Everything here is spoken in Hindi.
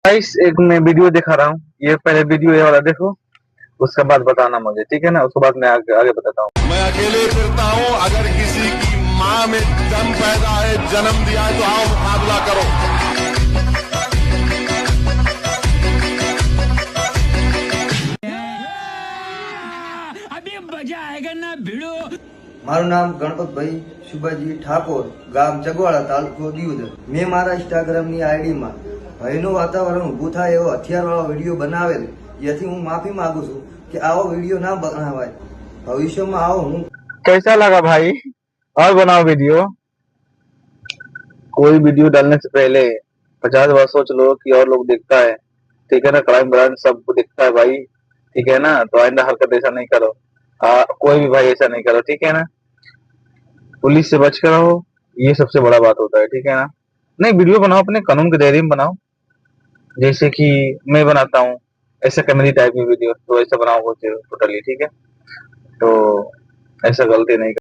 गाइस एक मैं वीडियो दिखा रहा हूँ, ये पहले वीडियो ये वाला देखो, उसके बाद बताना मुझे, ठीक है ना? उसके बाद मैं आगे बताता हूँ। मैं अकेले फिरता हूँ, अगर किसी की माँ में जन्म पैदा है, जन्म दिया है तो आओ मुकाबला करो। अभी मजा आएगा ना भिड़ो। મારું નામ ગણપતભાઈ સુભાજી ઠાકોર, ગામ ચગવાડા, તાલુકો દિયોદર. મેં મારા ઇન્સ્ટાગ્રામની આઈડીમાં ભયનું વાતાવરણ ઊભું થાય એવો હથિયારવાળો વિડીયો બનાવેલ, જેથી હું માફી માંગુ છું કે આવો વિડીયો ના બનાવાય. ભવિષ્યમાં આવો હું कैसा लगा भाई? और बनाओ वीडियो। कोई वीडियो डालने से पहले 50 बार सोच लो कि और लोग देखता है, ठीक है ना? क्राइम ब्रांच सबको दिखता है भाई, ठीक है ना? तो आइंदा हरकत ऐसा नहीं करो। कोई भी भाई ऐसा नहीं करो, ठीक है ना? पुलिस से बच कर रहो, ये सबसे बड़ा बात होता है, ठीक है ना? नहीं, वीडियो बनाओ अपने कानून के दायरे में बनाओ, जैसे कि मैं बनाता हूँ ऐसा कॉमेडी टाइप की वीडियो, तो ऐसा बनाओ टोटली, ठीक है? तो ऐसा गलती नहीं